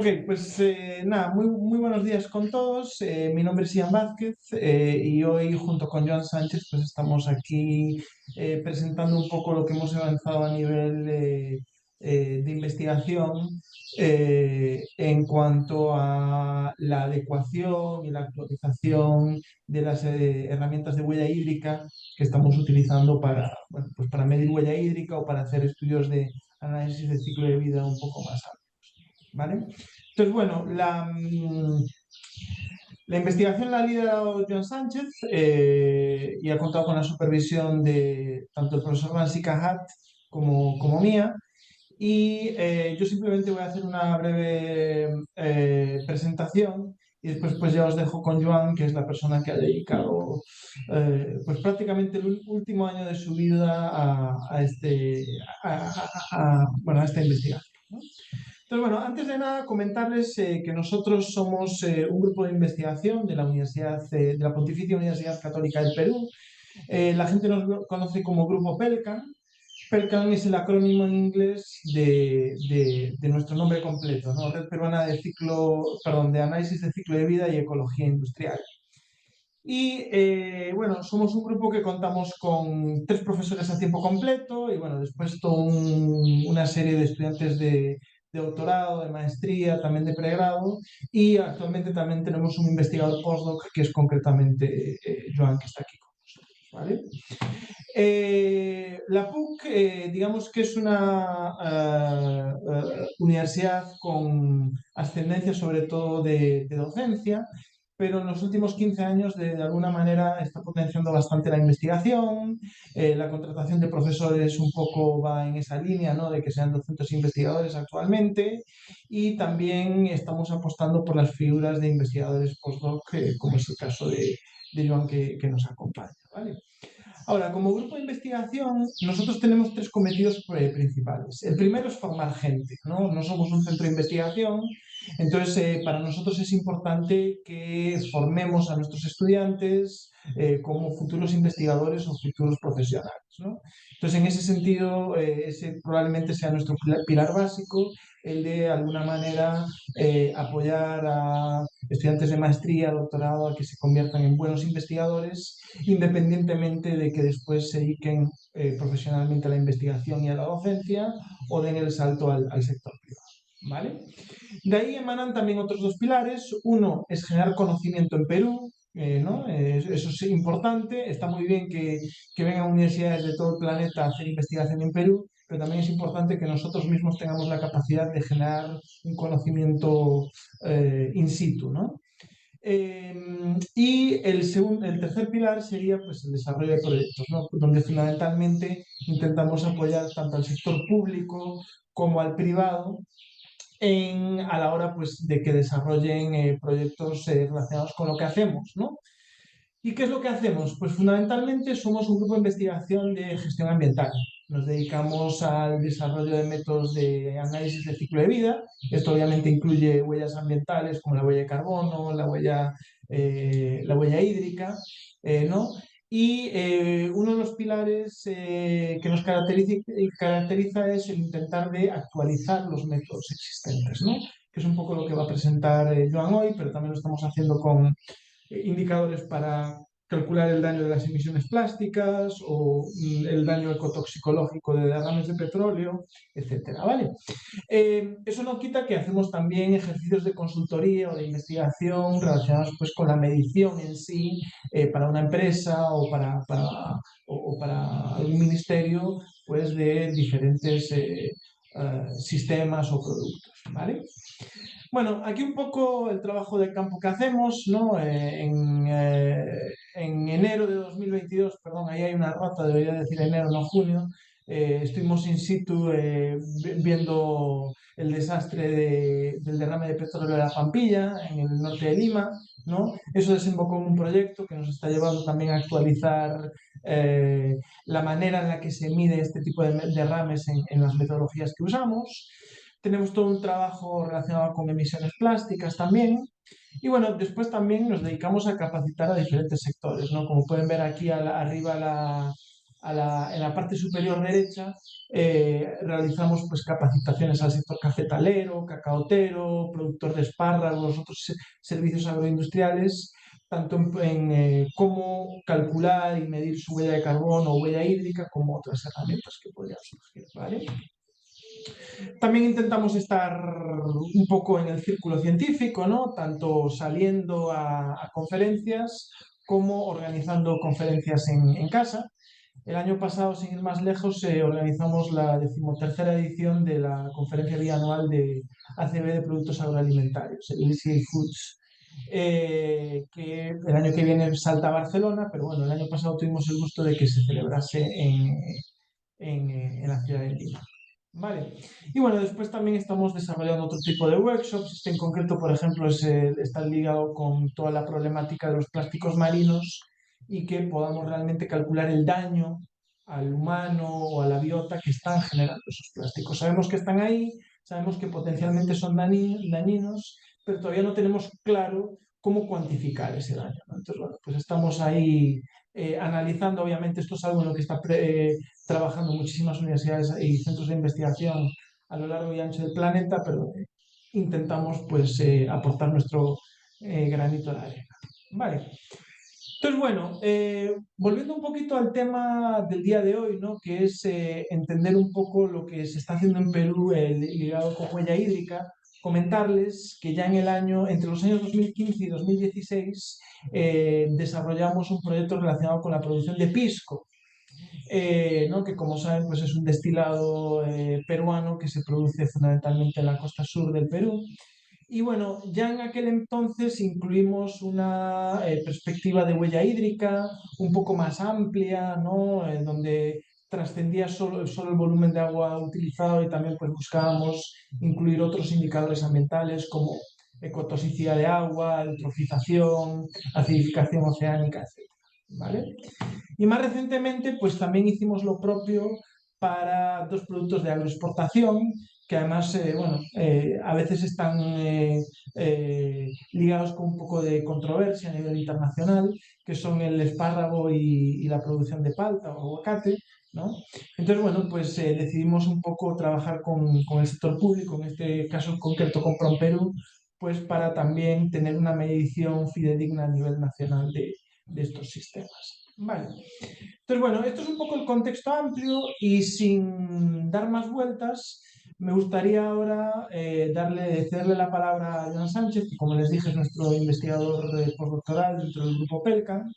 Ok, pues nada, muy buenos días con todos. Mi nombre es Ian Vázquez y hoy junto con Joan Sánchez pues estamos aquí presentando un poco lo que hemos avanzado a nivel de investigación en cuanto a la adecuación y la actualización de las herramientas de huella hídrica que estamos utilizando para, bueno, pues para medir huella hídrica o para hacer estudios de análisis de ciclo de vida un poco más amplios. ¿Vale? Entonces, bueno, la investigación la ha liderado Joan Sánchez y ha contado con la supervisión de tanto el profesor Nancy Cajat como mía. Y yo simplemente voy a hacer una breve presentación y después pues ya os dejo con Joan, que es la persona que ha dedicado pues prácticamente el último año de su vida bueno, a esta investigación, ¿no? Entonces, bueno, antes de nada comentarles que nosotros somos un grupo de investigación de la Universidad, de la Pontificia Universidad Católica del Perú. La gente nos conoce como Grupo PELCAN. PELCAN es el acrónimo en inglés de nuestro nombre completo, ¿no? Red Peruana de Análisis de Ciclo de Vida y Ecología Industrial. Y bueno, somos un grupo que contamos con 3 profesores a tiempo completo y bueno, después una serie de estudiantes de doctorado, de maestría, también de pregrado, y actualmente también tenemos un investigador postdoc que es concretamente Joan, que está aquí con nosotros, ¿vale? La PUC, digamos que es una universidad con ascendencia sobre todo de docencia, pero en los últimos 15 años de alguna manera está potenciando bastante la investigación. La contratación de profesores un poco va en esa línea, ¿no? De que sean docentes investigadores actualmente, y también estamos apostando por las figuras de investigadores postdoc, como es el caso de Joan que nos acompaña, ¿vale? Ahora, como grupo de investigación, nosotros tenemos 3 cometidos principales. El primero es formar gente, ¿no? No somos un centro de investigación, entonces para nosotros es importante que formemos a nuestros estudiantes como futuros investigadores o futuros profesionales, ¿no? Entonces, en ese sentido, ese probablemente sea nuestro pilar básico, el de alguna manera apoyar a estudiantes de maestría, doctorado, a que se conviertan en buenos investigadores, independientemente de que después se dediquen profesionalmente a la investigación y a la docencia o den el salto al sector privado, ¿vale? De ahí emanan también otros 2 pilares. Uno es generar conocimiento en Perú, ¿no? Eso es importante. Está muy bien que vengan universidades de todo el planeta a hacer investigación en Perú, pero también es importante que nosotros mismos tengamos la capacidad de generar un conocimiento in situ, ¿no? Y el tercer pilar sería pues, el desarrollo de proyectos, ¿no? Donde fundamentalmente intentamos apoyar tanto al sector público como al privado a la hora pues, de que desarrollen proyectos relacionados con lo que hacemos, ¿no? ¿Y qué es lo que hacemos? Pues fundamentalmente somos un grupo de investigación de gestión ambiental. Nos dedicamos al desarrollo de métodos de análisis de ciclo de vida. Esto obviamente incluye huellas ambientales como la huella de carbono, la huella hídrica, ¿no? Y uno de los pilares que nos caracteriza es el intentar de actualizar los métodos existentes, ¿no? Que es un poco lo que va a presentar Joan hoy, pero también lo estamos haciendo con indicadores para calcular el daño de las emisiones plásticas o el daño ecotoxicológico de derrames de petróleo, etcétera, ¿vale? Eso no quita que hacemos también ejercicios de consultoría o de investigación relacionados pues, con la medición en sí para una empresa o para algún ministerio pues, de diferentes sistemas o productos, ¿vale? Bueno, aquí un poco el trabajo de campo que hacemos, ¿no? En enero de 2022, perdón, ahí hay una rata, debería decir enero, no junio, estuvimos in situ viendo el desastre del derrame de petróleo de la Pampilla, en el norte de Lima, ¿no? Eso desembocó en un proyecto que nos está llevando también a actualizar la manera en la que se mide este tipo de derrames en las metodologías que usamos. Tenemos todo un trabajo relacionado con emisiones plásticas también. Y bueno, después también nos dedicamos a capacitar a diferentes sectores, ¿no? Como pueden ver aquí arriba en la parte superior derecha realizamos pues capacitaciones al sector cafetalero, cacaotero, productor de espárragos, otros servicios agroindustriales, tanto en cómo calcular y medir su huella de carbono o huella hídrica, como otras herramientas que podrían surgir, ¿vale? También intentamos estar un poco en el círculo científico, ¿no? Tanto saliendo a conferencias como organizando conferencias en casa. El año pasado, sin ir más lejos, organizamos la 13ª edición de la conferencia bianual de ACB de productos agroalimentarios, el LCA Foods, que el año que viene salta a Barcelona, pero bueno, el año pasado tuvimos el gusto de que se celebrase en la ciudad de Lima. Vale. Y bueno, después también estamos desarrollando otro tipo de workshops. Este en concreto, por ejemplo, está ligado con toda la problemática de los plásticos marinos y que podamos realmente calcular el daño al humano o a la biota que están generando esos plásticos. Sabemos que están ahí, sabemos que potencialmente son dañinos, pero todavía no tenemos claro cómo cuantificar ese daño, ¿no? Entonces, bueno, pues estamos ahí analizando. Obviamente esto es algo en lo que está trabajando muchísimas universidades y centros de investigación a lo largo y ancho del planeta, pero intentamos pues aportar nuestro granito de arena. Vale. Entonces, bueno, volviendo un poquito al tema del día de hoy, ¿no? Que es entender un poco lo que se está haciendo en Perú ligado con huella hídrica, comentarles que ya entre los años 2015 y 2016, desarrollamos un proyecto relacionado con la producción de pisco, ¿no? Que como saben pues es un destilado peruano que se produce fundamentalmente en la costa sur del Perú. Y bueno, ya en aquel entonces incluimos una perspectiva de huella hídrica un poco más amplia, ¿no? En donde trascendía solo el volumen de agua utilizado, y también pues buscábamos incluir otros indicadores ambientales como ecotoxicidad de agua, eutrofización, acidificación oceánica, etc. ¿Vale? Y más recientemente, pues también hicimos lo propio para dos productos de agroexportación, que además, bueno, a veces están ligados con un poco de controversia a nivel internacional, que son el espárrago y la producción de palta o aguacate, ¿no? Entonces, bueno, pues decidimos un poco trabajar con el sector público, en este caso en concreto con PROMPERÚ, pues para también tener una medición fidedigna a nivel nacional de estos sistemas. Vale. Entonces, bueno, esto es un poco el contexto amplio, y sin dar más vueltas, me gustaría ahora cederle la palabra a Joan Sánchez, que como les dije es nuestro investigador postdoctoral dentro del grupo PELCAN,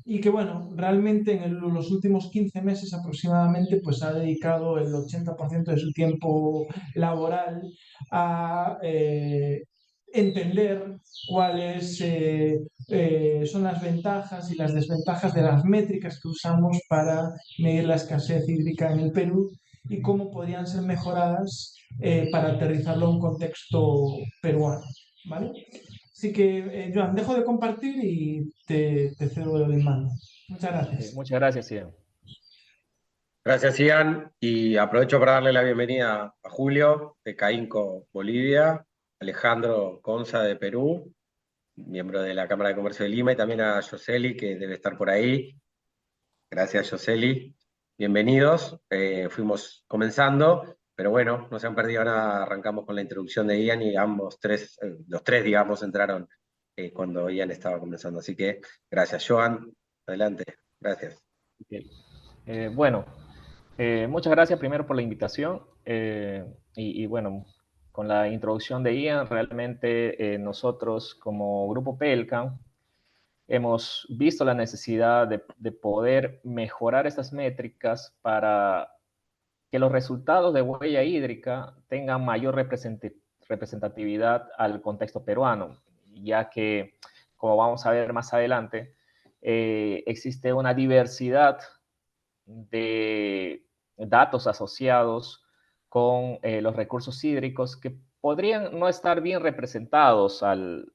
y que bueno, realmente en los últimos 15 meses aproximadamente pues ha dedicado el 80% de su tiempo laboral a entender cuáles son las ventajas y las desventajas de las métricas que usamos para medir la escasez hídrica en el Perú, y cómo podrían ser mejoradas para aterrizarlo a un contexto peruano, ¿vale? Así que, Joan, dejo de compartir y te cedo el mando. Muchas gracias. Muchas gracias, Ian. Gracias, Ian. Y aprovecho para darle la bienvenida a Julio, de Caínco, Bolivia, Alejandro Conza, de Perú, miembro de la Cámara de Comercio de Lima, y también a Yoseli, que debe estar por ahí. Gracias, Yoseli. Bienvenidos. Fuimos comenzando, pero bueno, no se han perdido nada. Arrancamos con la introducción de Ian y los tres, digamos, entraron cuando Ian estaba comenzando. Así que gracias, Joan. Adelante. Gracias. Bueno, muchas gracias primero por la invitación, y bueno, con la introducción de Ian, realmente nosotros como Grupo PELCAN hemos visto la necesidad de poder mejorar estas métricas para que los resultados de huella hídrica tengan mayor representatividad al contexto peruano, ya que, como vamos a ver más adelante, existe una diversidad de datos asociados con los recursos hídricos que podrían no estar bien representados al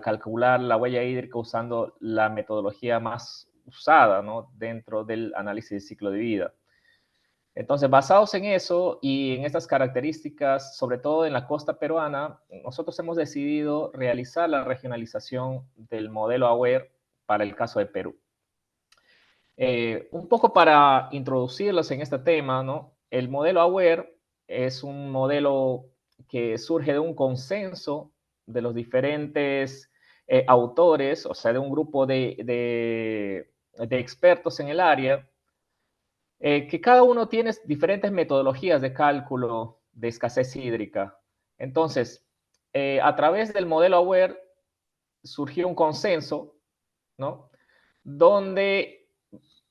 calcular la huella hídrica usando la metodología más usada, ¿no?, dentro del análisis de ciclo de vida. Entonces, basados en eso y en estas características, sobre todo en la costa peruana, nosotros hemos decidido realizar la regionalización del modelo AWARE para el caso de Perú. Un poco para introducirlos en este tema, ¿no? El modelo AWARE es un modelo que surge de un consenso de los diferentes autores, o sea, de un grupo de expertos en el área, que cada uno tiene diferentes metodologías de cálculo de escasez hídrica. Entonces, a través del modelo AWARE surgió un consenso, ¿no? Donde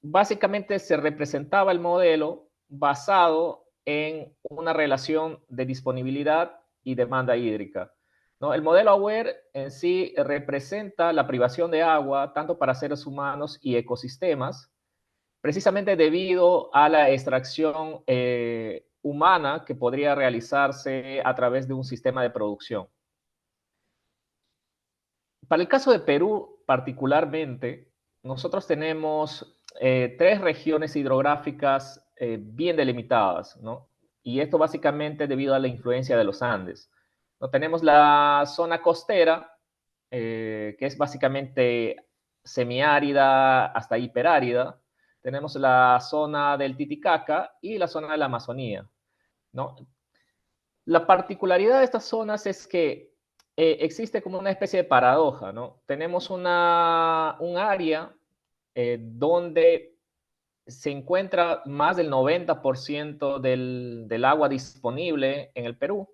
básicamente se representaba el modelo basado en una relación de disponibilidad y demanda hídrica, ¿no? El modelo AWARE en sí representa la privación de agua tanto para seres humanos y ecosistemas, precisamente debido a la extracción humana que podría realizarse a través de un sistema de producción. Para el caso de Perú particularmente, nosotros tenemos tres regiones hidrográficas bien delimitadas, ¿no? Y esto básicamente debido a la influencia de los Andes. ¿No? Tenemos la zona costera, que es básicamente semiárida hasta hiperárida. Tenemos la zona del Titicaca y la zona de la Amazonía, ¿no? La particularidad de estas zonas es que existe como una especie de paradoja, ¿no? Tenemos un área donde se encuentra más del 90% del agua disponible en el Perú,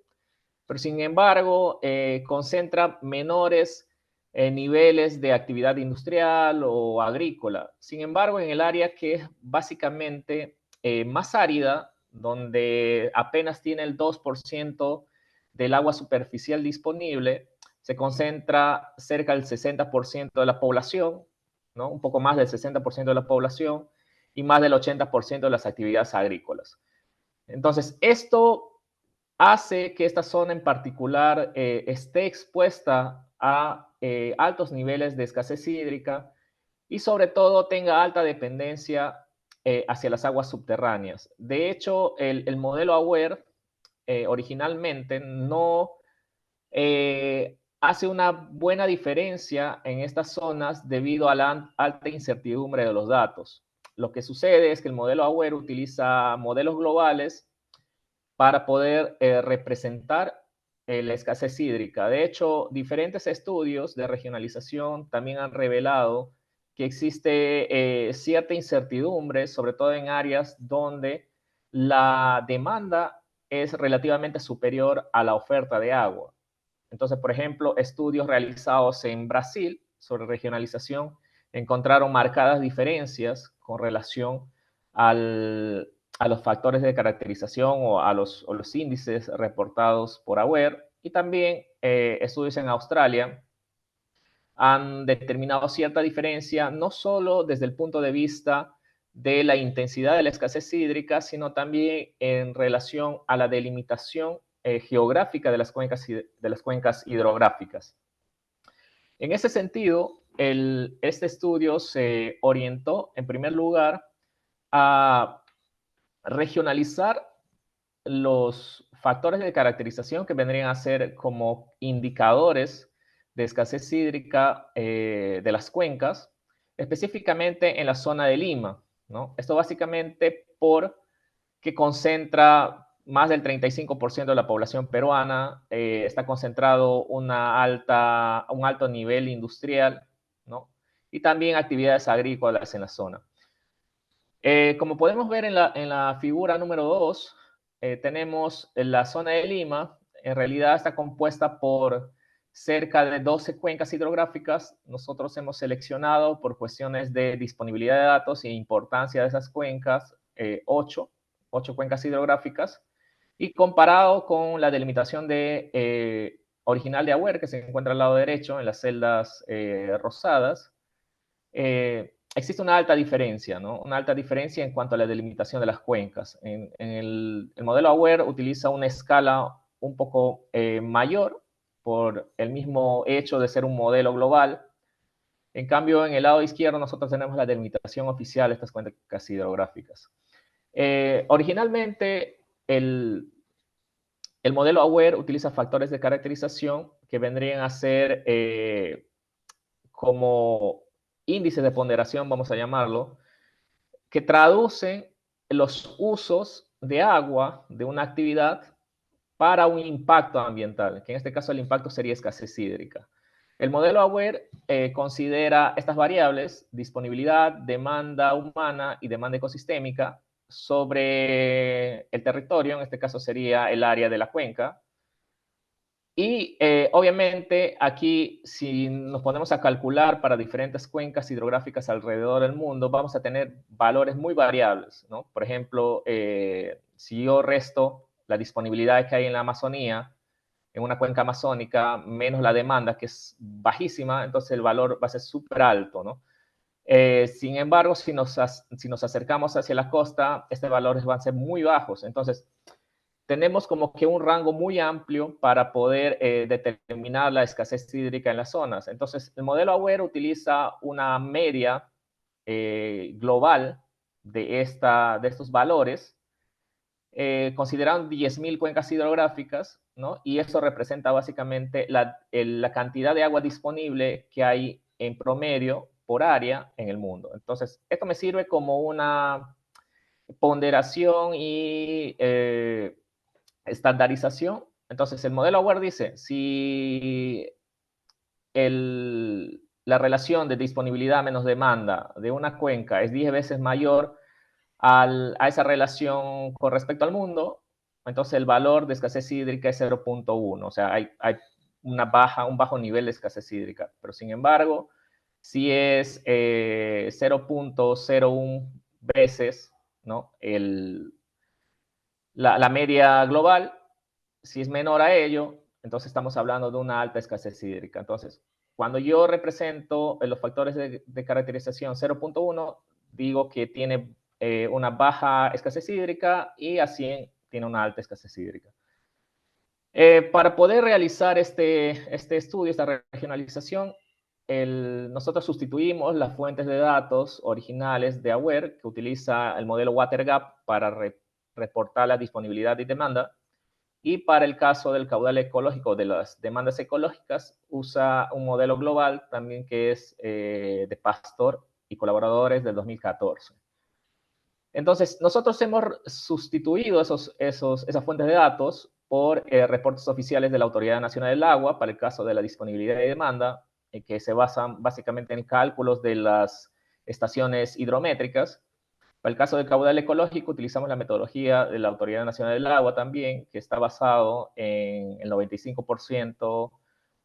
pero sin embargo concentra menores niveles de actividad industrial o agrícola. Sin embargo, en el área que es básicamente más árida, donde apenas tiene el 2% del agua superficial disponible, se concentra cerca del 60% de la población, ¿no? Un poco más del 60% de la población y más del 80% de las actividades agrícolas. Entonces, esto hace que esta zona en particular esté expuesta a altos niveles de escasez hídrica y sobre todo tenga alta dependencia hacia las aguas subterráneas. De hecho, el modelo AWARE originalmente no hace una buena diferencia en estas zonas debido a la alta incertidumbre de los datos. Lo que sucede es que el modelo AWARE utiliza modelos globales para poder representar la escasez hídrica. De hecho, diferentes estudios de regionalización también han revelado que existe cierta incertidumbre, sobre todo en áreas donde la demanda es relativamente superior a la oferta de agua. Entonces, por ejemplo, estudios realizados en Brasil sobre regionalización encontraron marcadas diferencias con relación al, a los factores de caracterización o a los índices reportados por AWARE, y también estudios en Australia han determinado cierta diferencia, no solo desde el punto de vista de la intensidad de la escasez hídrica, sino también en relación a la delimitación geográfica de las cuencas hidrográficas. En ese sentido, este estudio se orientó, en primer lugar, a regionalizar los factores de caracterización que vendrían a ser como indicadores de escasez hídrica de las cuencas, específicamente en la zona de Lima, ¿no? Esto básicamente porque concentra más del 35% de la población peruana, está concentrado un alto nivel industrial, ¿no? Y también actividades agrícolas en la zona. Como podemos ver en la figura número 2, tenemos la zona de Lima, en realidad está compuesta por cerca de 12 cuencas hidrográficas. Nosotros hemos seleccionado por cuestiones de disponibilidad de datos e importancia de esas cuencas, 8 cuencas hidrográficas, y comparado con la delimitación original de AWARE, que se encuentra al lado derecho en las celdas rosadas, existe una alta diferencia, ¿no? Una alta diferencia en cuanto a la delimitación de las cuencas. El modelo AWARE utiliza una escala un poco mayor por el mismo hecho de ser un modelo global. En cambio, en el lado izquierdo nosotros tenemos la delimitación oficial de estas cuencas hidrográficas. Originalmente, el modelo AWARE utiliza factores de caracterización que vendrían a ser como índices de ponderación, vamos a llamarlo, que traduce los usos de agua de una actividad para un impacto ambiental, que en este caso el impacto sería escasez hídrica. El modelo AWARE considera estas variables, disponibilidad, demanda humana y demanda ecosistémica, sobre el territorio, en este caso sería el área de la cuenca. Y obviamente aquí, si nos ponemos a calcular para diferentes cuencas hidrográficas alrededor del mundo, vamos a tener valores muy variables, ¿no? Por ejemplo, si yo resto la disponibilidad que hay en la Amazonía, en una cuenca amazónica, menos la demanda, que es bajísima, entonces el valor va a ser súper alto, ¿no? Sin embargo, si nos acercamos hacia la costa, estos valores van a ser muy bajos. Entonces, tenemos como que un rango muy amplio para poder determinar la escasez hídrica en las zonas. Entonces, el modelo AWARE utiliza una media global de estos valores, considerando 10.000 cuencas hidrográficas, ¿no? Y eso representa básicamente la cantidad de agua disponible que hay en promedio por área en el mundo. Entonces, esto me sirve como una ponderación y estandarización. Entonces, el modelo AWARE dice, si la relación de disponibilidad menos demanda de una cuenca es 10 veces mayor a esa relación con respecto al mundo, entonces el valor de escasez hídrica es 0.1, o sea, hay un bajo nivel de escasez hídrica, pero sin embargo, si es 0.01 veces, ¿no? La media global, si es menor a ello, entonces estamos hablando de una alta escasez hídrica. Entonces, cuando yo represento los factores de caracterización 0.1, digo que tiene una baja escasez hídrica y a 100 tiene una alta escasez hídrica. Para poder realizar este estudio, esta regionalización, nosotros sustituimos las fuentes de datos originales de AWARE, que utiliza el modelo WaterGap para reportar la disponibilidad y demanda, y para el caso del caudal ecológico, de las demandas ecológicas, usa un modelo global también que es de Pastor y colaboradores del 2014. Entonces, nosotros hemos sustituido esas fuentes de datos por reportes oficiales de la Autoridad Nacional del Agua para el caso de la disponibilidad y demanda, que se basan básicamente en cálculos de las estaciones hidrométricas. Para el caso del caudal ecológico, utilizamos la metodología de la Autoridad Nacional del Agua también, que está basado en el 95%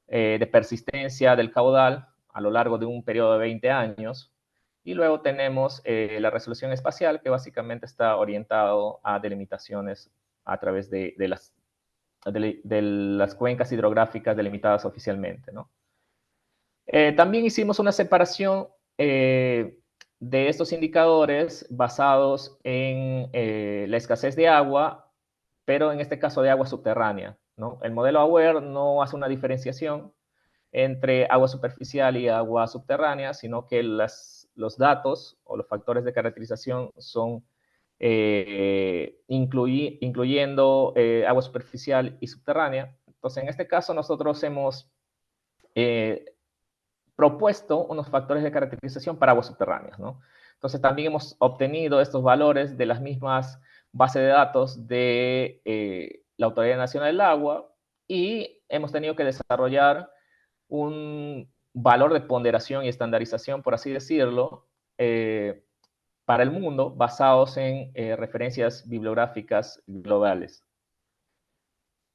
de persistencia del caudal a lo largo de un periodo de 20 años. Y luego tenemos la resolución espacial, que básicamente está orientado a delimitaciones a través de las cuencas hidrográficas delimitadas oficialmente, ¿no? También hicimos una separación de estos indicadores basados en la escasez de agua, pero en este caso de agua subterránea, ¿no? El modelo AWARE no hace una diferenciación entre agua superficial y agua subterránea, sino que los datos o los factores de caracterización son incluyendo agua superficial y subterránea. Entonces, en este caso, nosotros hemos propuesto unos factores de caracterización para aguas subterráneas, ¿no? Entonces, también hemos obtenido estos valores de las mismas bases de datos de la Autoridad Nacional del Agua y hemos tenido que desarrollar un valor de ponderación y estandarización, por así decirlo, para el mundo, basados en referencias bibliográficas globales.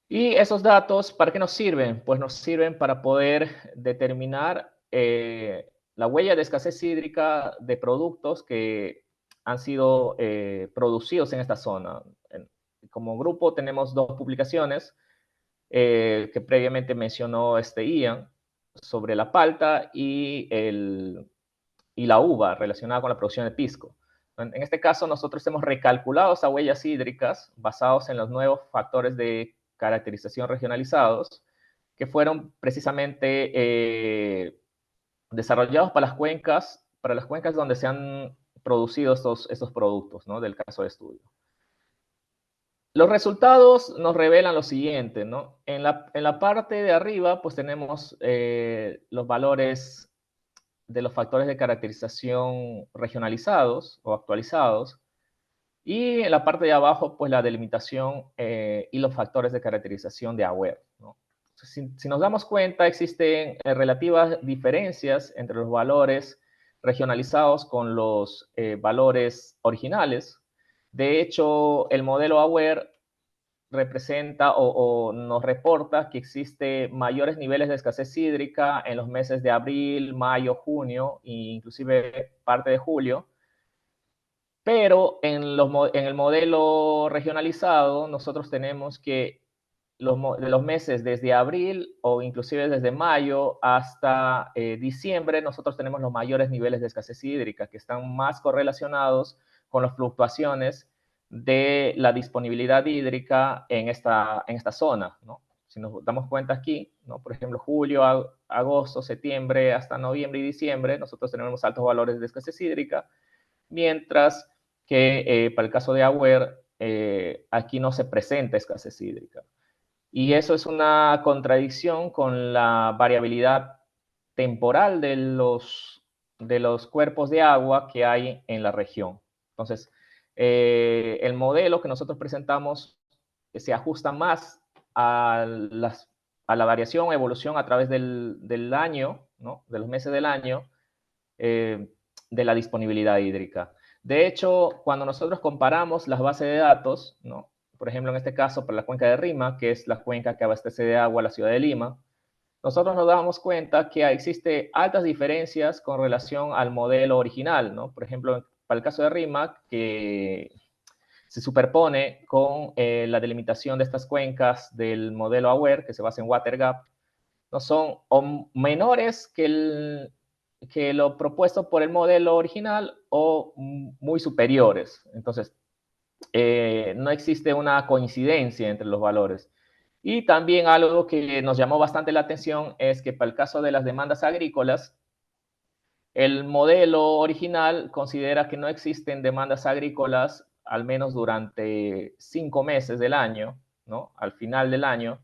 Y esos datos, ¿para qué nos sirven? Pues nos sirven para poder determinar la huella de escasez hídrica de productos que han sido producidos en esta zona. Como grupo tenemos dos publicaciones que previamente mencionó Ian, sobre la palta y la uva relacionada con la producción de pisco. En este caso, nosotros hemos recalculado esas huellas hídricas basados en los nuevos factores de caracterización regionalizados que fueron precisamente desarrollados para las cuencas donde se han producido estos productos, ¿no? Del caso de estudio. Los resultados nos revelan lo siguiente, ¿no? En la parte de arriba, pues tenemos los valores de los factores de caracterización regionalizados o actualizados. Y en la parte de abajo, pues la delimitación y los factores de caracterización de AWARE, ¿no? Si nos damos cuenta, existen relativas diferencias entre los valores regionalizados con los valores originales. De hecho, el modelo AWARE representa o nos reporta que existe mayores niveles de escasez hídrica en los meses de abril, mayo, junio e inclusive parte de julio. Pero en el modelo regionalizado nosotros tenemos que de los meses desde abril o inclusive desde mayo hasta diciembre, nosotros tenemos los mayores niveles de escasez hídrica que están más correlacionados con las fluctuaciones de la disponibilidad hídrica en esta zona, ¿no? Si nos damos cuenta aquí, ¿no? Por ejemplo, julio, agosto, septiembre, hasta noviembre y diciembre, nosotros tenemos altos valores de escasez hídrica, mientras que para el caso de AWARE, aquí no se presenta escasez hídrica. Y eso es una contradicción con la variabilidad temporal de los cuerpos de agua que hay en la región. Entonces, el modelo que nosotros presentamos se ajusta más a la variación o evolución a través del año, ¿no? De los meses del año, de la disponibilidad hídrica. De hecho, cuando nosotros comparamos las bases de datos, ¿no? Por ejemplo, en este caso, para la cuenca de Rímac, que es la cuenca que abastece de agua a la ciudad de Lima, nosotros nos damos cuenta que existe altas diferencias con relación al modelo original, ¿no? Por ejemplo, para el caso de Rímac, que se superpone con la delimitación de estas cuencas del modelo AWARE, que se basa en Water Gap, no son menores que lo propuesto por el modelo original o muy superiores. Entonces, no existe una coincidencia entre los valores. Y también algo que nos llamó bastante la atención es que para el caso de las demandas agrícolas, el modelo original considera que no existen demandas agrícolas al menos durante 5 meses del año, ¿no? Al final del año,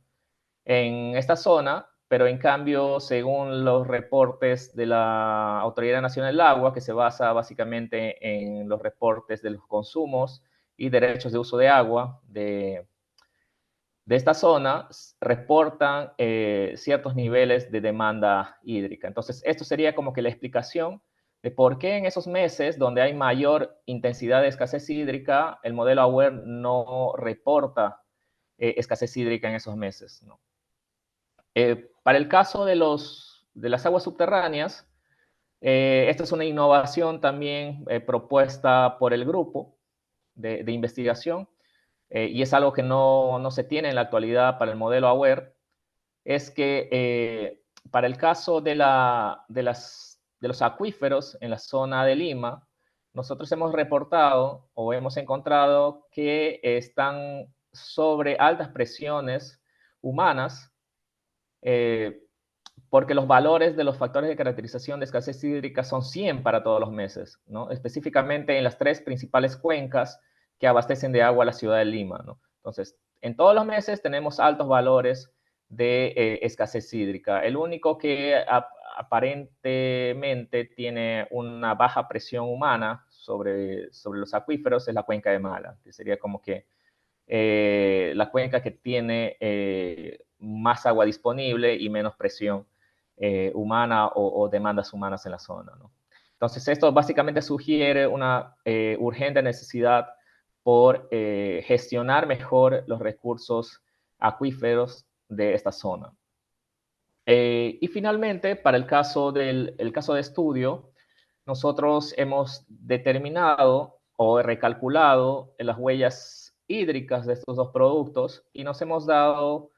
en esta zona, pero en cambio, según los reportes de la Autoridad Nacional del Agua, que se basa básicamente en los reportes de los consumos y derechos de uso de agua de esta zona, reportan ciertos niveles de demanda hídrica. Entonces, esto sería como que la explicación de por qué en esos meses donde hay mayor intensidad de escasez hídrica, el modelo AWARE no reporta escasez hídrica en esos meses, ¿no? Para el caso de las aguas subterráneas, esta es una innovación también propuesta por el grupo de investigación, y es algo que no se tiene en la actualidad para el modelo AWARE, es que para el caso de los acuíferos en la zona de Lima, nosotros hemos reportado o hemos encontrado que están sobre altas presiones humanas, porque los valores de los factores de caracterización de escasez hídrica son 100 para todos los meses, ¿no? Específicamente en las 3 principales cuencas que abastecen de agua a la ciudad de Lima, ¿no? Entonces, en todos los meses tenemos altos valores de escasez hídrica. El único que aparentemente tiene una baja presión humana sobre los acuíferos es la cuenca de Mala, que sería como que la cuenca que tiene más agua disponible y menos presión humana o demandas humanas en la zona, ¿no? Entonces, esto básicamente sugiere una urgente necesidad por gestionar mejor los recursos acuíferos de esta zona. Y finalmente, para el caso de estudio, nosotros hemos determinado o recalculado las huellas hídricas de estos dos productos y nos hemos dado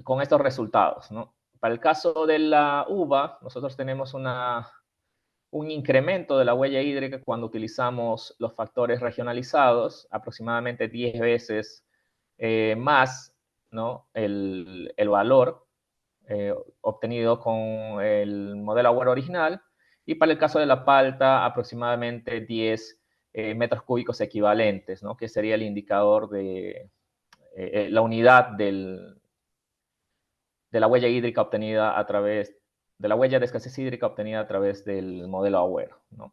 con estos resultados, ¿no? Para el caso de la uva, nosotros tenemos un incremento de la huella hídrica cuando utilizamos los factores regionalizados, aproximadamente 10 veces más, ¿no? el valor obtenido con el modelo AWARE original, y para el caso de la palta, aproximadamente 10 metros cúbicos equivalentes, ¿no? Que sería el indicador de la unidad de la huella hídrica obtenida a través de la huella de escasez hídrica obtenida a través del modelo AWARE, ¿no?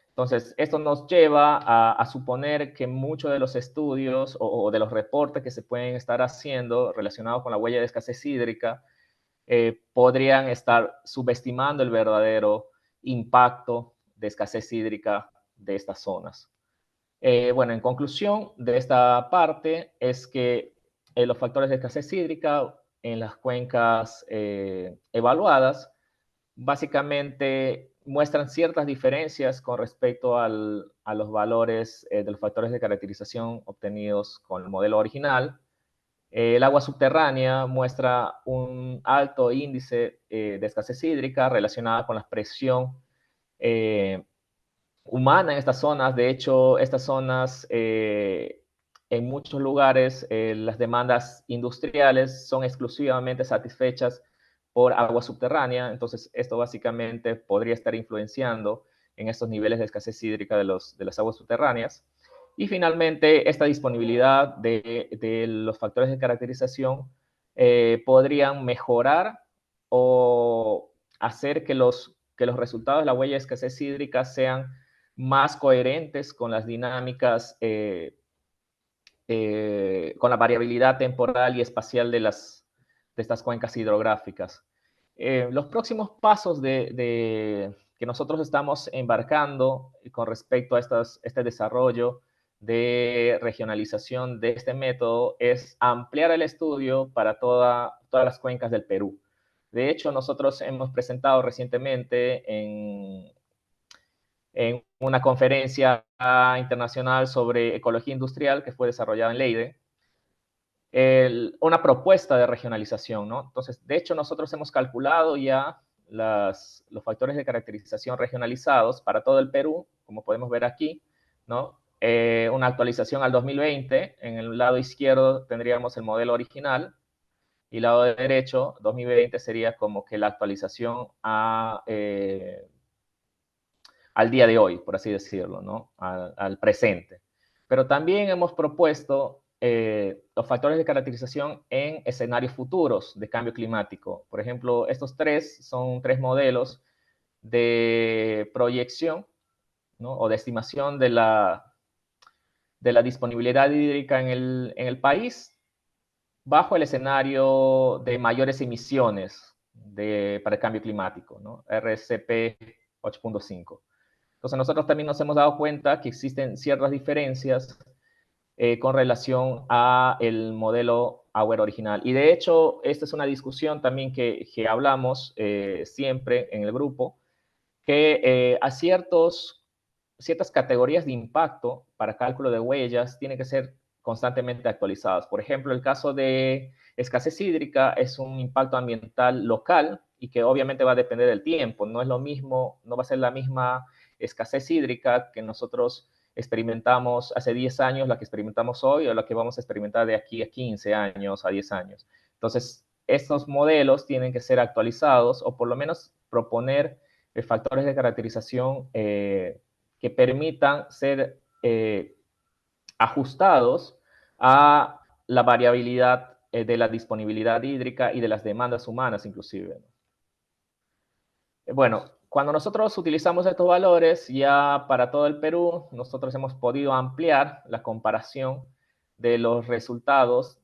Entonces, esto nos lleva a suponer que muchos de los estudios o de los reportes que se pueden estar haciendo relacionados con la huella de escasez hídrica podrían estar subestimando el verdadero impacto de escasez hídrica de estas zonas. Bueno, en conclusión de esta parte es que los factores de escasez hídrica en las cuencas evaluadas básicamente muestran ciertas diferencias con respecto a los valores de los factores de caracterización obtenidos con el modelo original. El agua subterránea muestra un alto índice de escasez hídrica relacionada con la presión humana en estas zonas. De hecho, estas zonas, en muchos lugares, las demandas industriales son exclusivamente satisfechas por agua subterránea. Entonces, esto básicamente podría estar influenciando en estos niveles de escasez hídrica de las aguas subterráneas. Y finalmente, esta disponibilidad de los factores de caracterización podrían mejorar o hacer que los resultados de la huella de escasez hídrica sean más coherentes con las dinámicas, con la variabilidad temporal y espacial de estas cuencas hidrográficas. Los próximos pasos que nosotros estamos embarcando con respecto a este desarrollo de regionalización de este método es ampliar el estudio para todas las cuencas del Perú. De hecho, nosotros hemos presentado recientemente en una conferencia internacional sobre ecología industrial que fue desarrollada en Leiden, una propuesta de regionalización, ¿no? Entonces, de hecho, nosotros hemos calculado ya los factores de caracterización regionalizados para todo el Perú, como podemos ver aquí, ¿no? Una actualización al 2020, en el lado izquierdo tendríamos el modelo original, y el lado derecho, 2020, sería como que la actualización al día de hoy, por así decirlo, ¿no? Al presente. Pero también hemos propuesto los factores de caracterización en escenarios futuros de cambio climático. Por ejemplo, estos son tres modelos de proyección, ¿no? O de estimación de la disponibilidad hídrica en el país bajo el escenario de mayores emisiones para el cambio climático, ¿no? RCP 8.5. Entonces nosotros también nos hemos dado cuenta que existen ciertas diferencias con relación a el modelo AWARE original. Y de hecho, esta es una discusión también que hablamos siempre en el grupo, que a ciertas categorías de impacto para cálculo de huellas tienen que ser constantemente actualizadas. Por ejemplo, el caso de escasez hídrica es un impacto ambiental local y que obviamente va a depender del tiempo. No es lo mismo, no va a ser la misma escasez hídrica que nosotros experimentamos hace 10 años, la que experimentamos hoy, o la que vamos a experimentar de aquí a 15 años, a 10 años. Entonces, estos modelos tienen que ser actualizados o por lo menos proponer factores de caracterización que permitan ser ajustados a la variabilidad de la disponibilidad hídrica y de las demandas humanas inclusive. Bueno, cuando nosotros utilizamos estos valores ya para todo el Perú, nosotros hemos podido ampliar la comparación de los resultados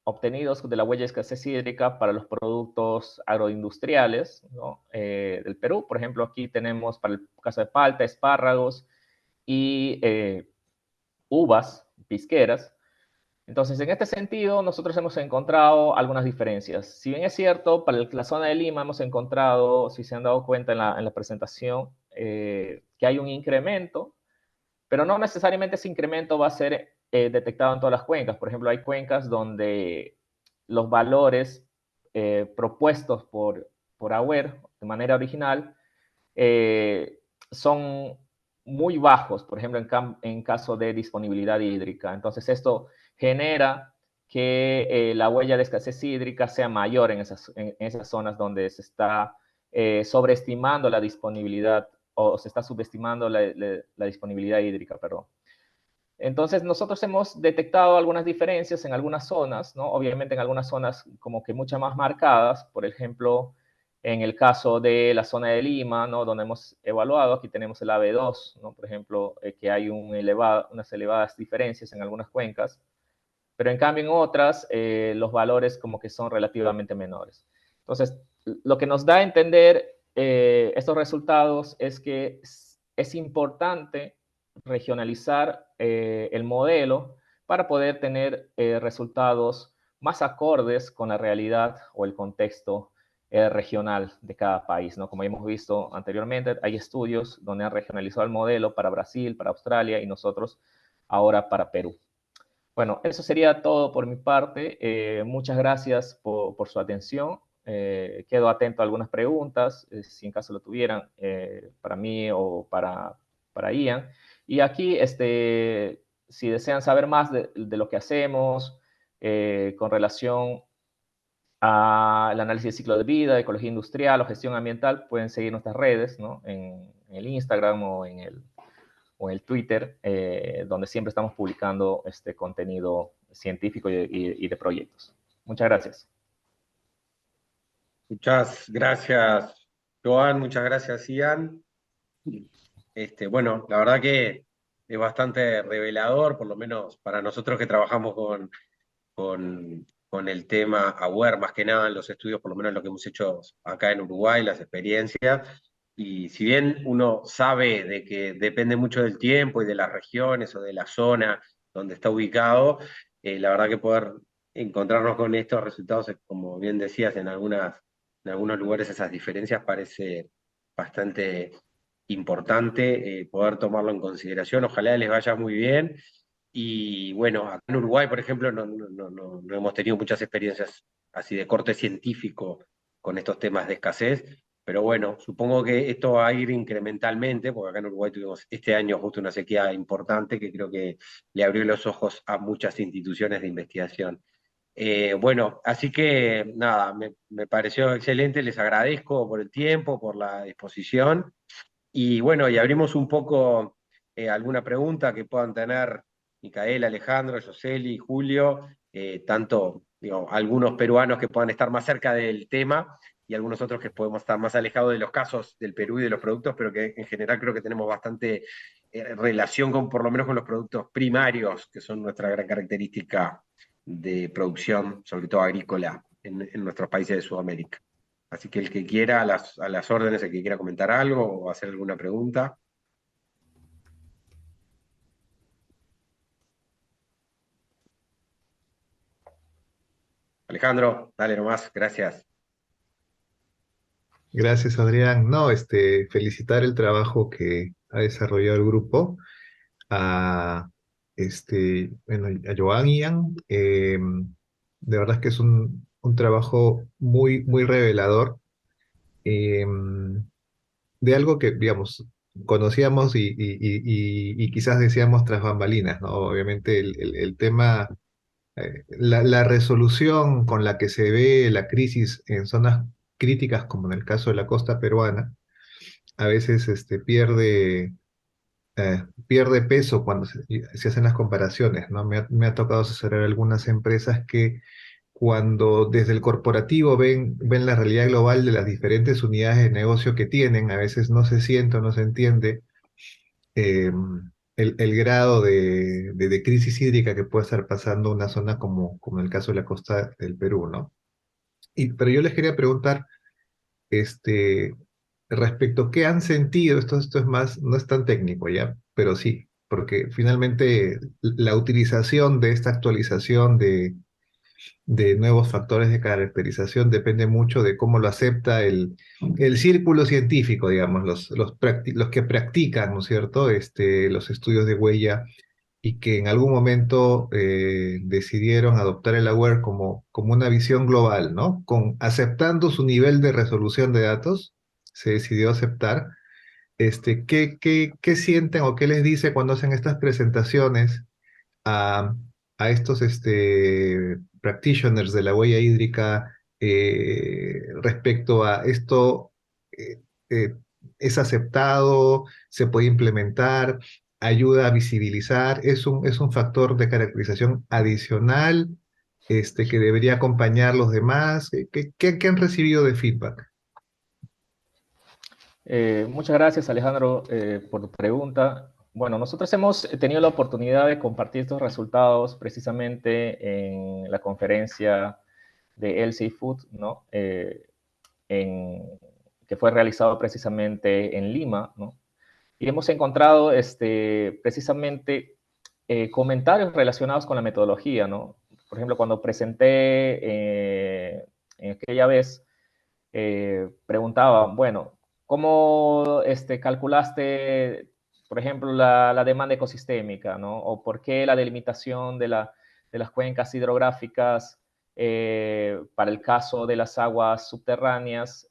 obtenidos de la huella de escasez hídrica para los productos agroindustriales, ¿no? Del Perú. Por ejemplo, aquí tenemos para el caso de palta, espárragos y uvas pisqueras. Entonces, en este sentido, nosotros hemos encontrado algunas diferencias. Si bien es cierto, para la zona de Lima hemos encontrado, si se han dado cuenta en la presentación, que hay un incremento, pero no necesariamente ese incremento va a ser detectado en todas las cuencas. Por ejemplo, hay cuencas donde los valores propuestos por AWARE de manera original son muy bajos, por ejemplo, en caso de disponibilidad hídrica. Entonces, esto genera que la huella de escasez hídrica sea mayor en esas zonas donde se está sobreestimando la disponibilidad o se está subestimando la disponibilidad hídrica, perdón. Entonces, nosotros hemos detectado algunas diferencias en algunas zonas, ¿no? Obviamente en algunas zonas como que muchas más marcadas, por ejemplo, En el caso de la zona de Lima, ¿no? Donde hemos evaluado, aquí tenemos el AB2, ¿no? Por ejemplo, que hay unas elevadas diferencias en algunas cuencas, pero en cambio en otras los valores como que son relativamente menores. Entonces, lo que nos da a entender estos resultados es que es importante regionalizar el modelo para poder tener resultados más acordes con la realidad o el contexto regional de cada país, ¿no? Como hemos visto anteriormente, hay estudios donde han regionalizado el modelo para Brasil, para Australia y nosotros ahora para Perú. Bueno, eso sería todo por mi parte. Muchas gracias por su atención. Quedo atento a algunas preguntas, si en caso lo tuvieran, para mí o para Ian. Y aquí, si desean saber más de lo que hacemos con relación al análisis de ciclo de vida, ecología industrial o gestión ambiental, pueden seguir nuestras redes, ¿no? En el Instagram o en el Twitter, donde siempre estamos publicando este contenido científico y de proyectos. Muchas gracias. Muchas gracias, Joan, muchas gracias, Ian. Bueno, la verdad que es bastante revelador, por lo menos para nosotros que trabajamos con el tema AWARE, más que nada en los estudios, por lo menos lo que hemos hecho acá en Uruguay, las experiencias. Y si bien uno sabe de que depende mucho del tiempo y de las regiones o de la zona donde está ubicado, la verdad que poder encontrarnos con estos resultados, como bien decías, en algunos lugares esas diferencias parece bastante importante poder tomarlo en consideración. Ojalá les vaya muy bien. Y bueno, acá en Uruguay, por ejemplo, no hemos tenido muchas experiencias así de corte científico con estos temas de escasez, pero bueno, supongo que esto va a ir incrementalmente, porque acá en Uruguay tuvimos este año justo una sequía importante que creo que le abrió los ojos a muchas instituciones de investigación. Bueno, así que nada, me pareció excelente, les agradezco por el tiempo, por la disposición. Y bueno, y abrimos un poco alguna pregunta que puedan tener Micaela, Alejandro, Yoseli, Julio, tanto digo, algunos peruanos que puedan estar más cerca del tema y algunos otros que podemos estar más alejados de los casos del Perú y de los productos, pero que en general creo que tenemos bastante relación con, por lo menos con los productos primarios, que son nuestra gran característica de producción, sobre todo agrícola, en nuestros países de Sudamérica. Así que el que quiera, a las órdenes, el que quiera comentar algo o hacer alguna pregunta. Alejandro, dale nomás, gracias. Gracias, Adrián. No, felicitar el trabajo que ha desarrollado el grupo, a, bueno, a Joan Ian. De verdad es que es un trabajo muy, muy revelador, eh, de algo que, digamos, conocíamos y quizás decíamos tras bambalinas, ¿no? Obviamente el tema, la resolución con la que se ve la crisis en zonas críticas, como en el caso de la costa peruana, a veces pierde peso cuando se hacen las comparaciones, ¿no? Me ha tocado asesorar a algunas empresas que cuando desde el corporativo ven la realidad global de las diferentes unidades de negocio que tienen, a veces no se siente o no se entiende eh, el grado de crisis hídrica que puede estar pasando una zona como el caso de la costa del Perú, ¿no? Pero yo les quería preguntar, este, respecto a qué han sentido, esto es más, no es tan técnico ya, pero sí, porque finalmente la utilización de esta actualización de nuevos factores de caracterización depende mucho de cómo lo acepta el círculo científico, digamos, los que practican, ¿no es cierto?, los estudios de huella y que en algún momento decidieron adoptar el AWARE como una visión global, ¿no? Aceptando su nivel de resolución de datos, se decidió aceptar. ¿Qué sienten o qué les dice cuando hacen estas presentaciones a, a estos practitioners de la huella hídrica respecto a esto? eh, eh, ¿Es aceptado? ¿Se puede implementar? ¿Ayuda a visibilizar? ¿Es un factor de caracterización adicional que debería acompañar los demás? ¿Qué han recibido de feedback? Muchas gracias, Alejandro, por tu pregunta. Bueno, nosotros hemos tenido la oportunidad de compartir estos resultados precisamente en la conferencia de LC Food, ¿no? Que fue realizado precisamente en Lima, ¿no? Y hemos encontrado precisamente comentarios relacionados con la metodología, ¿no? Por ejemplo, cuando presenté en aquella vez, preguntaba, bueno, ¿cómo calculaste, por ejemplo, la demanda ecosistémica, ¿no? O por qué la delimitación de las cuencas hidrográficas para el caso de las aguas subterráneas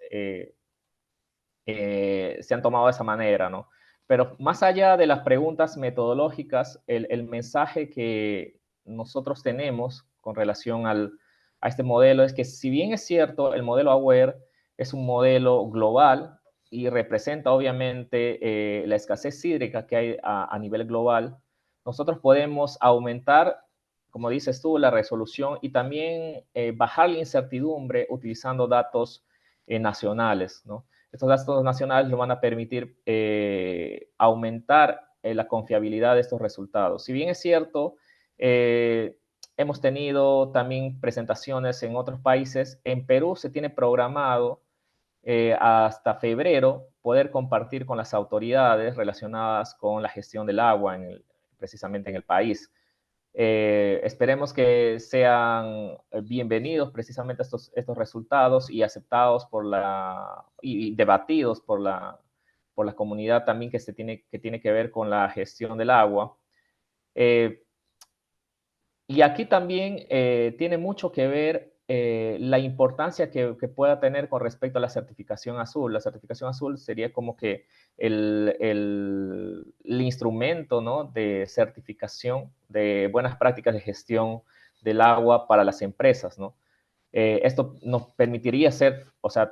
se han tomado de esa manera, ¿no? Pero más allá de las preguntas metodológicas, el mensaje que nosotros tenemos con relación a este modelo es que si bien es cierto, el modelo AWARE es un modelo global y representa obviamente la escasez hídrica que hay a nivel global, nosotros podemos aumentar, como dices tú, la resolución y también bajar la incertidumbre utilizando datos nacionales, ¿no? Estos datos nacionales nos van a permitir aumentar la confiabilidad de estos resultados. Si bien es cierto, hemos tenido también presentaciones en otros países. En Perú se tiene programado hasta febrero poder compartir con las autoridades relacionadas con la gestión del agua precisamente en el país. Esperemos que sean bienvenidos precisamente estos resultados y aceptados y debatidos por la comunidad también que tiene que ver con la gestión del agua. Y aquí también tiene mucho que ver la importancia que pueda tener con respecto a la certificación azul. La certificación azul sería como que el instrumento, ¿no?, de certificación de buenas prácticas de gestión del agua para las empresas, ¿no? Esto nos permitiría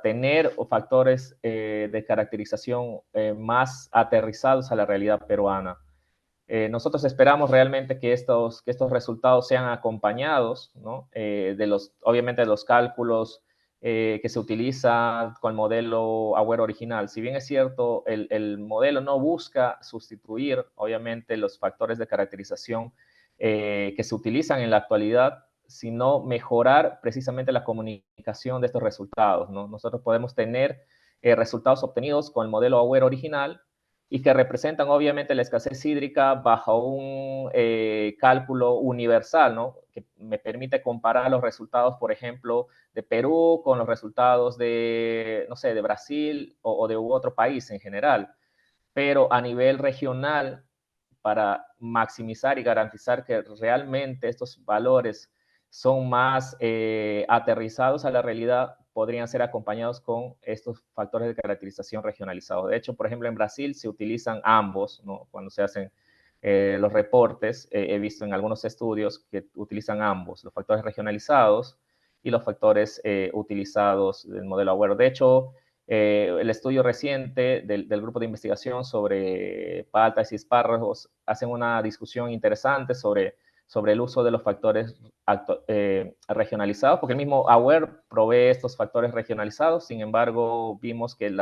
tener factores de caracterización más aterrizados a la realidad peruana. Nosotros esperamos realmente que estos resultados sean acompañados, ¿no?, obviamente de los cálculos que se utilizan con el modelo AWARE original. Si bien es cierto, el modelo no busca sustituir, obviamente, los factores de caracterización que se utilizan en la actualidad, sino mejorar precisamente la comunicación de estos resultados, ¿no? Nosotros podemos tener resultados obtenidos con el modelo AWARE original, y que representan obviamente la escasez hídrica bajo un cálculo universal, ¿no?, que me permite comparar los resultados, por ejemplo, de Perú con los resultados de, no sé, de Brasil o de otro país en general. Pero a nivel regional, para maximizar y garantizar que realmente estos valores son más aterrizados a la realidad, podrían ser acompañados con estos factores de caracterización regionalizados. De hecho, por ejemplo, en Brasil se utilizan ambos, ¿no?, cuando se hacen los reportes. He visto en algunos estudios que utilizan ambos, los factores regionalizados y los factores utilizados del modelo AWARE. De hecho, el estudio reciente del grupo de investigación sobre paltas y espárragos hacen una discusión interesante sobre el uso de los factores regionalizados, porque el mismo AWARE provee estos factores regionalizados. Sin embargo, vimos que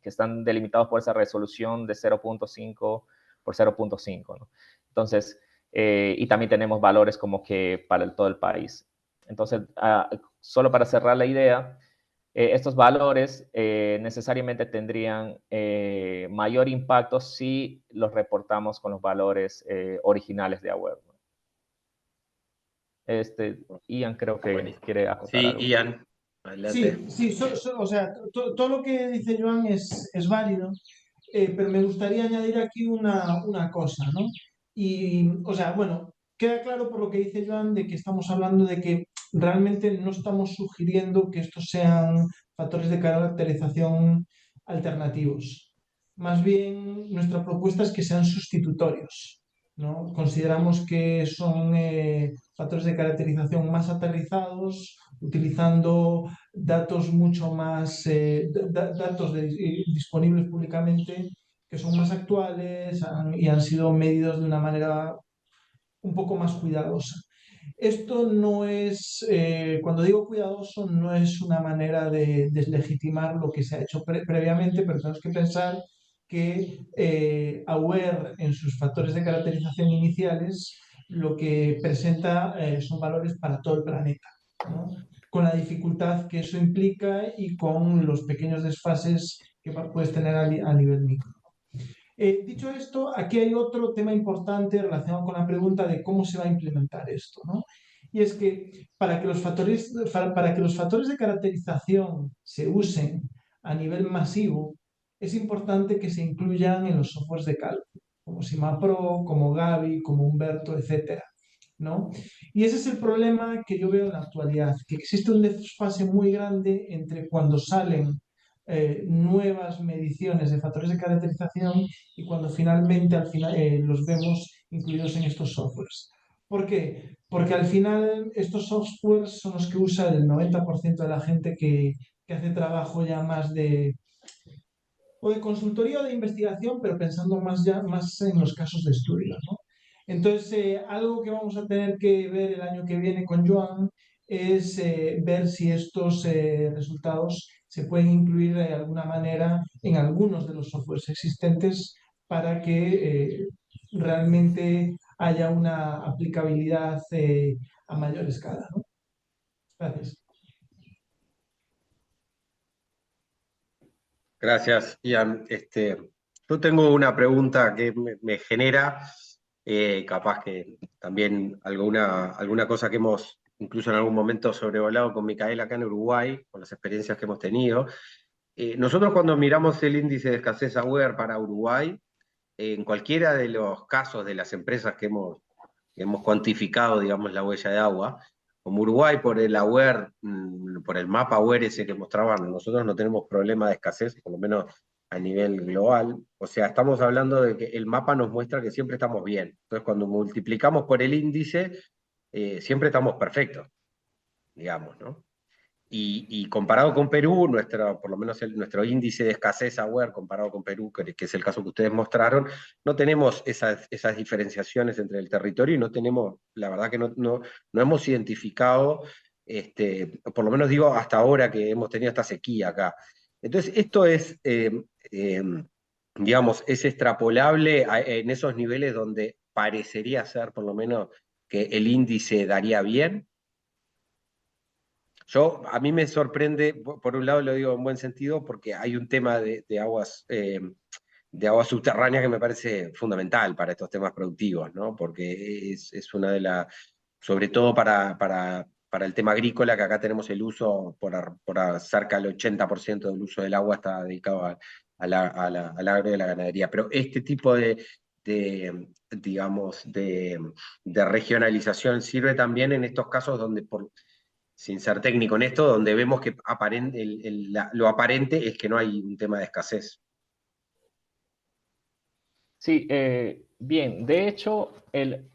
están delimitados por esa resolución de 0.5 por 0.5, ¿no? Entonces, y también tenemos valores como que para todo el país. Entonces, solo para cerrar la idea, estos valores necesariamente tendrían mayor impacto si los reportamos con los valores originales de AWARE, ¿no? Ian creo que quiere acotar Sí, algo. Ian, adelante. Sí, o sea, todo lo que dice Joan es válido, pero me gustaría añadir aquí una cosa, ¿no? Y, o sea, bueno, queda claro por lo que dice Joan de que estamos hablando de que realmente no estamos sugiriendo que estos sean factores de caracterización alternativos. Más bien, nuestra propuesta es que sean sustitutorios, ¿no? Consideramos que son factores de caracterización más aterrizados, utilizando datos mucho más, disponibles públicamente, que son más actuales y han sido medidos de una manera un poco más cuidadosa. Esto no es, cuando digo cuidadoso, no es una manera de deslegitimar lo que se ha hecho previamente, pero tenemos que pensar que Aware en sus factores de caracterización iniciales lo que presenta son valores para todo el planeta, ¿no? Con la dificultad que eso implica y con los pequeños desfases que puedes tener a nivel micro. Dicho esto, aquí hay otro tema importante relacionado con la pregunta de cómo se va a implementar esto, ¿no? Y es que para que los factores de caracterización se usen a nivel masivo, es importante que se incluyan en los softwares de cálculo, como SimaPro, como Gavi, como Humberto, etcétera, ¿no? Y ese es el problema que yo veo en la actualidad, que existe un desfase muy grande entre cuando salen nuevas mediciones de factores de caracterización y cuando finalmente los vemos incluidos en estos softwares. ¿Por qué? Porque al final estos softwares son los que usa el 90% de la gente que hace trabajo ya más o de consultoría o de investigación, pero pensando más en los casos de estudio, ¿no? Entonces, algo que vamos a tener que ver el año que viene con Joan es ver si estos resultados se pueden incluir de alguna manera en algunos de los softwares existentes para que realmente haya una aplicabilidad a mayor escala, ¿no? Gracias. Gracias, Ian. Yo tengo una pregunta que me genera, capaz que también alguna cosa que hemos incluso en algún momento sobrevolado con Micaela acá en Uruguay, con las experiencias que hemos tenido. Nosotros cuando miramos el índice de escasez Aware para Uruguay, en cualquiera de los casos de las empresas que hemos cuantificado, digamos, la huella de agua, como Uruguay por el Aware, por el mapa Aware ese que mostraban, nosotros no tenemos problema de escasez, por lo menos a nivel global. O sea, estamos hablando de que el mapa nos muestra que siempre estamos bien. Entonces, cuando multiplicamos por el índice, siempre estamos perfectos, digamos, ¿no? Y comparado con Perú, por lo menos nuestro índice de escasez Aware comparado con Perú, que es el caso que ustedes mostraron, no tenemos esas diferenciaciones entre el territorio y no tenemos, la verdad que no hemos identificado, por lo menos digo hasta ahora que hemos tenido esta sequía acá. Entonces, esto es, digamos, es extrapolable en esos niveles donde parecería ser, por lo menos, que el índice daría bien. A mí me sorprende, por un lado lo digo en buen sentido, porque hay un tema de aguas subterráneas que me parece fundamental para estos temas productivos, ¿no? Porque es una de las, sobre todo para el tema agrícola, que acá tenemos el uso, por cerca del 80% del uso del agua está dedicado al agro y a la ganadería. Pero este tipo digamos, de regionalización sirve también en estos casos donde sin ser técnico en esto, donde vemos que lo aparente es que no hay un tema de escasez. Sí, bien. De hecho, ¿qué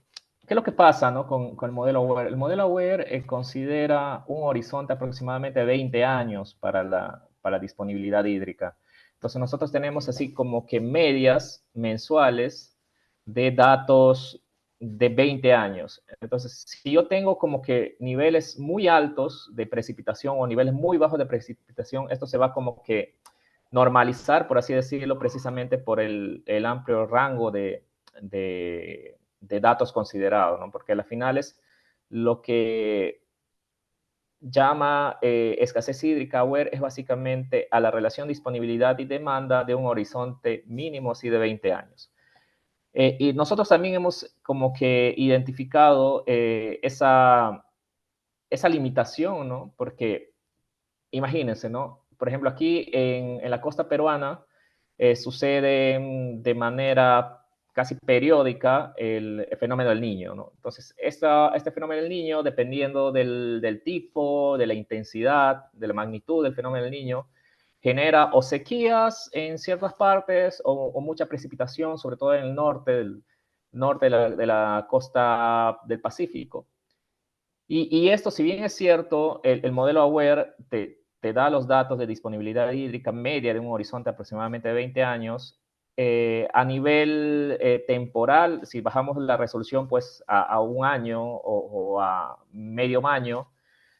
es lo que pasa, ¿no? con el modelo Aware? El modelo Aware considera un horizonte aproximadamente de 20 años para la disponibilidad hídrica. Entonces nosotros tenemos así como que medias mensuales de datos de 20 años. Entonces, si yo tengo como que niveles muy altos de precipitación o niveles muy bajos de precipitación, esto se va como que normalizar, por así decirlo, precisamente por el amplio rango de datos considerados, ¿no? Porque a las finales lo que llama escasez hídrica Aware es básicamente a la relación disponibilidad y demanda de un horizonte mínimo así de 20 años. Y nosotros también hemos como que identificado esa limitación, ¿no? Porque imagínense, ¿no? Por ejemplo, aquí en la costa peruana sucede de manera casi periódica el fenómeno del niño, ¿no? Entonces, este fenómeno del niño, dependiendo del tipo, de la intensidad, de la magnitud del fenómeno del niño, genera o sequías en ciertas partes o mucha precipitación, sobre todo en el norte de la costa del Pacífico. Y esto, si bien es cierto, el modelo Aware te da los datos de disponibilidad hídrica media de un horizonte aproximadamente de 20 años, a nivel temporal, si bajamos la resolución pues a un año o a medio año,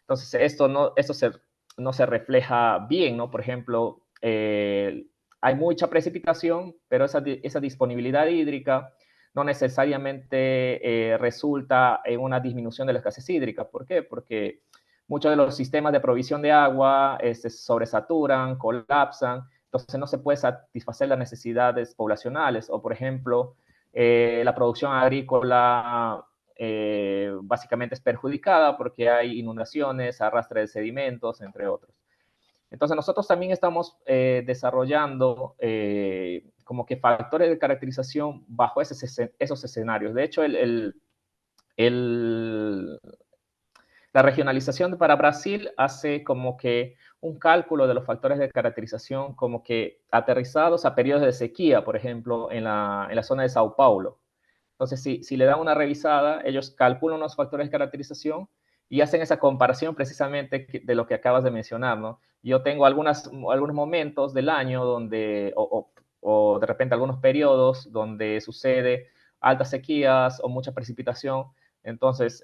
entonces esto no se refleja bien, ¿no? Por ejemplo, hay mucha precipitación, pero esa disponibilidad hídrica no necesariamente resulta en una disminución de la escasez hídrica. ¿Por qué? Porque muchos de los sistemas de provisión de agua se sobresaturan, colapsan, entonces no se puede satisfacer las necesidades poblacionales. O, por ejemplo, la producción agrícola básicamente es perjudicada porque hay inundaciones, arrastre de sedimentos, entre otros. Entonces nosotros también estamos desarrollando como que factores de caracterización bajo esos escenarios. De hecho, la regionalización para Brasil hace como que un cálculo de los factores de caracterización como que aterrizados a periodos de sequía, por ejemplo, en la zona de Sao Paulo. Entonces, si le dan una revisada, ellos calculan unos factores de caracterización y hacen esa comparación precisamente de lo que acabas de mencionar, ¿no? Yo tengo algunos momentos del año donde, o de repente algunos periodos donde sucede altas sequías o mucha precipitación. Entonces,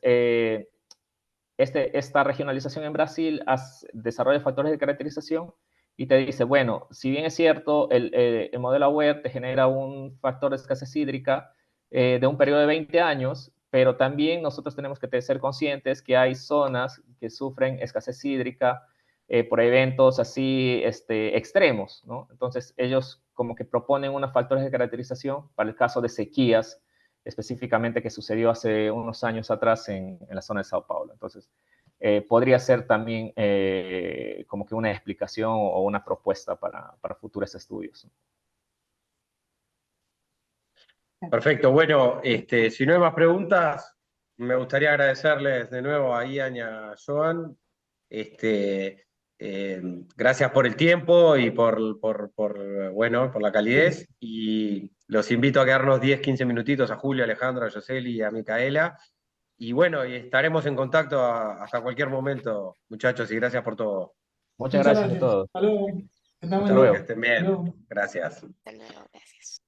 esta regionalización en Brasil desarrolla factores de caracterización y te dice, bueno, si bien es cierto, el modelo AWARE te genera un factor de escasez hídrica de un periodo de 20 años, pero también nosotros tenemos que ser conscientes que hay zonas que sufren escasez hídrica por eventos así extremos, ¿no? Entonces ellos como que proponen unos factores de caracterización para el caso de sequías, específicamente que sucedió hace unos años atrás en la zona de Sao Paulo. Entonces, podría ser también como que una explicación o una propuesta para futuros estudios. Perfecto, bueno, si no hay más preguntas, me gustaría agradecerles de nuevo a Ian y a Joan. Gracias por el tiempo y bueno, por la calidez. Y los invito a quedarnos 10, 15 minutitos a Julio, a Alejandro, a Yoseli y a Micaela. Y bueno, y estaremos en contacto hasta cualquier momento, muchachos, y gracias por todo. Muchas Muchas gracias a gracias. todos. Hasta luego. Que tengan buen Hasta día. luego. Que estén bien. Hasta luego. Gracias. Hasta luego, gracias.